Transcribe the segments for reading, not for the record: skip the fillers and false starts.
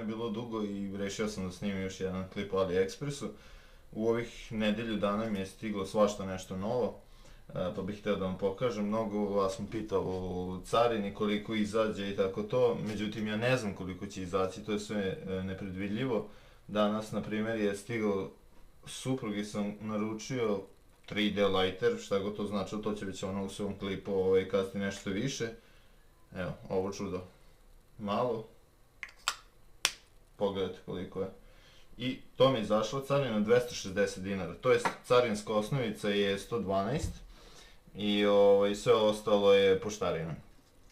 bilo dugo i rešio sam da snimim još jedan klip o AliExpressu. U ovih nedelju dana mi je stiglo svašta nešto novo, pa bih htio da vam pokažem. Mnogo vas me pitao o carini, koliko izađe i tako to, međutim ja ne znam koliko će izaći, to je sve nepredvidljivo. Danas, na primjer, je stigao suprugi sam naručio 3D lighter, šta god to znači, to će već ono u svom klipu kazati nešto više. Evo, ovo čudo. Malo. Pogledajte koliko je. I to mi je izašla carina 260 dinara, to jest carinska osnovica je 112 i sve ostalo je poštarina.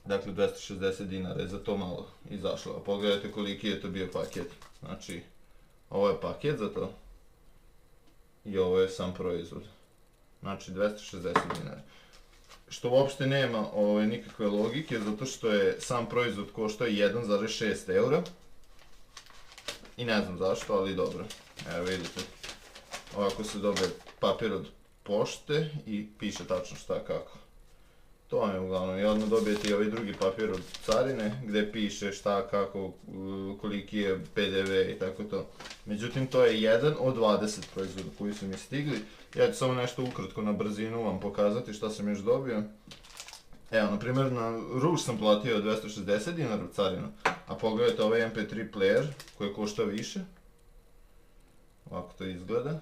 Dakle 260 dinara je za to malo izašlo, a pogledajte koliki je to bio paket. Znači, ovo je paket za to i ovo je sam proizvod. Znači 260 dinara. Što uopšte nema nikakve logike, zato što je sam proizvod koštao 1,6 eura. I ne znam zašto, ali dobro. Evo vidite, ovako se dobije papir od pošte i piše tačno šta kako. To vam je uglavnom, i odmah dobijete i ovaj drugi papir od carine gdje piše šta kako, koliki je PDV i tako to. Međutim, to je jedan od 20 proizvoda koji su mi stigli. Ja ću samo nešto ukratko na brzinu vam pokazati šta sam još dobio. Evo, na primjer, na ruž sam platio 260 dinara u carinu, a pogledajte ovaj MP3 player koji košta više. Ovako to izgleda.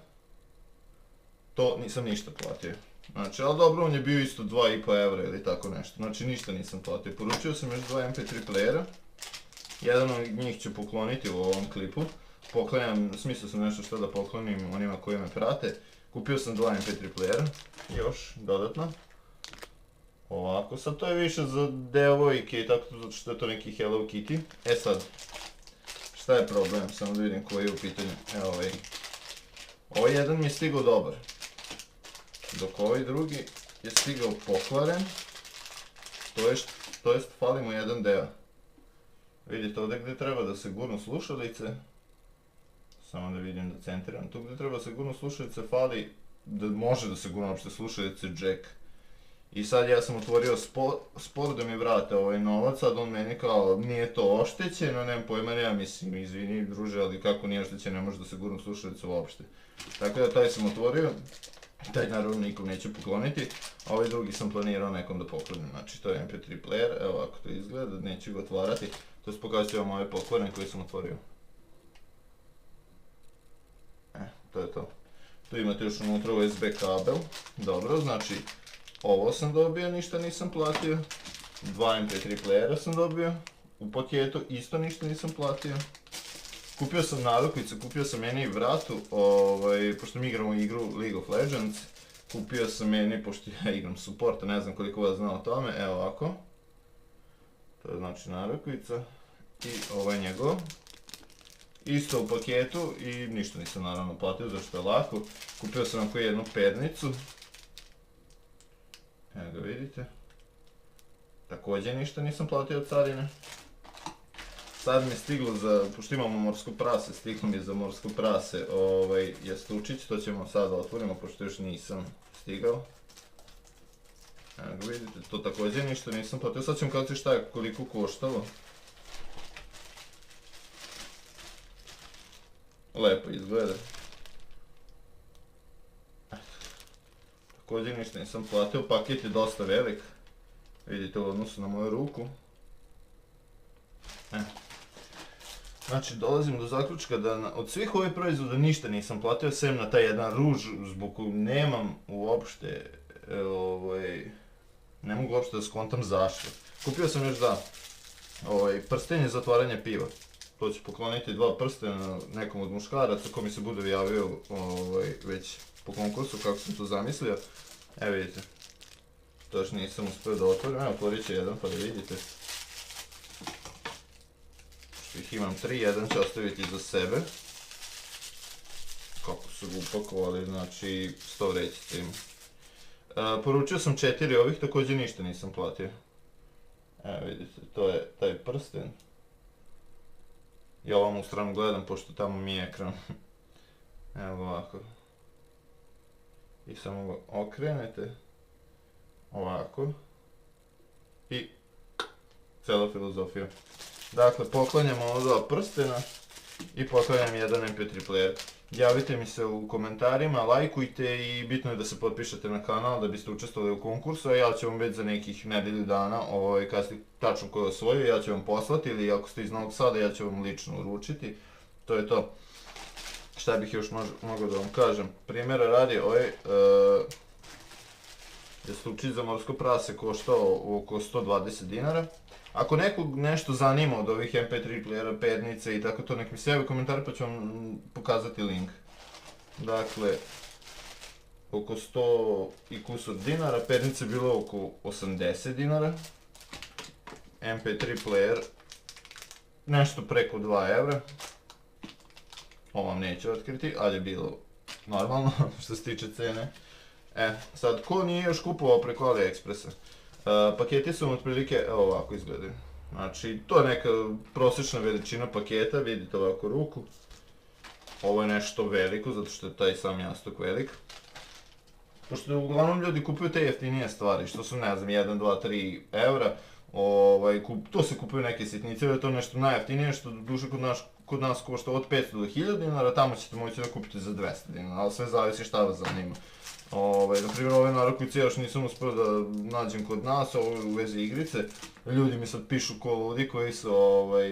To nisam ništa platio. Znači, ali dobro, on je bio isto 2,5 evra ili tako nešto, znači ništa nisam platio. Poručio sam još 2 MP3 playera, jedan od njih ću pokloniti u ovom klipu. Smislio sam nešto što da poklonim onima koji me prate. Kupio sam 2 MP3 playera, još dodatno. Ovako, sad to je više za devojke i tako, zato što je to neki Hello Kitty. E sad, šta je problem, samo da vidim koji je u pitanju. Evo ovaj. Ovaj jedan mi je stigao dobar, dok ovaj drugi je stigao pokvaren, to jest fali mu jedan deo. Vidite ovdje gdje treba da se gurnu slušalice, samo da vidim da centriram, tu gdje treba da se gurnu slušalice fali, da može da se gurnu uopšte slušalice jack. I sad ja sam otvorio spor da mi vrate ovaj novac, sad on meni kao nije to oštećeno, nemam pojma, ja mislim, izvini druže, ali kako nije oštećeno, ne može da se gurnu slušalice uopšte. Tako da taj sam otvorio, taj naravno nikom neću pokloniti, a ovaj drugi sam planirao nekom da poklonim, znači to je MP3 player, evo ovako to izgleda, neću ga otvarati, to se pokazat ću vam ove pokvarene koje sam otvorio. To je to. Tu imate još unutra USB kabel, dobro, znači ovo sam dobio, ništa nisam platio, 2 MP3 playera sam dobio, u paketu isto ništa nisam platio. Kupio sam narukvicu, kupio sam meni i vratu, pošto mi igramo igru League of Legends, kupio sam meni, pošto ja igram supporta, ne znam koliko vas zna o tome, evo ovako. To je znači narukvica i ovo je njegov. Isto u paketu i ništa nisam naravno platio, zašto je lako. Kupio sam onako jednu pernicu. Evo ga vidite. Također ništa nisam platio od carine. Sad mi je stiglo pošto imamo morsko prase, stiglo mi je za morsko prase jastučić, to ćemo sad da otvorimo pošto još nisam stigao. Evo ga vidite, to također ništa nisam platio, sad ćemo kazati šta je koliko koštalo. Lepo izgleda. Također ništa nisam platio, paket je dosta velik. Vidite u odnosu na moju ruku. Znači dolazim do zaključka da od svih ovih proizvoda ništa nisam platio, sem na taj jedan ruž, zbog kojeg nemam uopšte, ne mogu uopšte da skontam zašto. Kupio sam još prstenje za otvaranje piva. To ću pokloniti 2 prstena nekom od muškaraca ko mi se bude javio već po konkursu kako sam to zamislio. Evo vidite, to još nisam uspio da otvorim, evo otvorit ću jedan pa da vidite. Što ih imam 3, jedan ću ostaviti za sebe. Kako su ga upakovali, znači 100 vrećica ima. Poručio sam 4 ovih, također ništa nisam platio. Evo vidite, to je taj prsten. Ja ovom u stranu gledam pošto tamo mi je ekran. Evo ovako. I samo ga okrenete. Ovako. I cela filozofija. Dakle, poklanjamo ova 2 prstena. i poklanjam jedan MP3 player. Javite mi se u komentarima, lajkujte i bitno je da se potpišete na kanal da biste učestvovali u konkursu, a ja ću vam već za nekih nedelju dana, kad ste tačno ko je osvojio, ja ću vam poslati ili ako ste iz Novog Sada, ja ću vam lično uručiti. To je to. Šta bih još mogao da vam kažem? Primjera radi, ovaj jastučić za morsko prase koštao oko 120 dinara. Ako nekog nešto zanima od ovih MP3 playera, pernice i tako to, nek mi se javi u komentari pa ću vam pokazati link. Dakle, oko 100 i kusur dinara, pernice je bilo oko 80 dinara. MP3 player, nešto preko 2 evra. Ovo vam neću otkriti, ali je bilo normalno što se tiče cene. Sad, ko nije još kupovao preko AliExpressa? Paketi su otprilike, evo ovako izgledaju. Znači, to je neka prosječna veličina paketa, vidite ovako ruku. Ovo je nešto veliko, zato što je taj sam jastuk velik. Pošto uglavnom ljudi kupuju te jeftinije stvari, što su, ne znam, 1, 2, 3 evra. To se kupuju neke sitnice, je to nešto najjeftinije, što duše kod nas košta od 500 do 1000 dinara, tamo ćete moći da kupite za 200 dinara, ali sve zavisi šta vas zanima. Naprimjer, ove narukvice još nisam uspio da nađem kod nas, ovo u vezi igrice. Ljudi mi sad pišu ko ludi koji su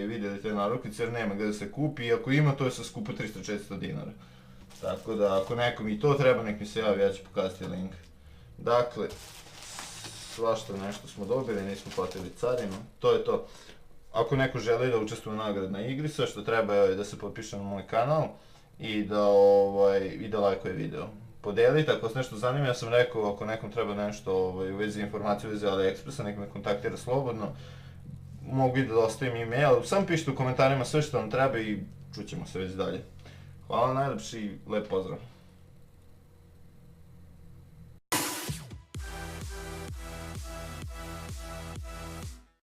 vidjeli te narukvice jer nema gdje da se kupi i ako ima to je sa skupo 300-400 dinara. Tako da ako nekom i to treba nek mi se javi, ja ću pokazati link. Dakle, svašta nešto smo dobili, nismo platili carinu, to je to. Ako neko želi da učestvuje u nagradnoj igri, sve što treba je da se potpiše na moj kanal i da lajkuje video. Podelite, ako vas nešto zanima, ja sam rekao, ako nekom treba nešto u vezi informacije u vezi AliExpressa, nek me kontaktira slobodno. Mogu i da ostavim e-mail, sam pišite u komentarima sve što vam treba i čućemo se već dalje. Hvala najlepši i lep pozdrav!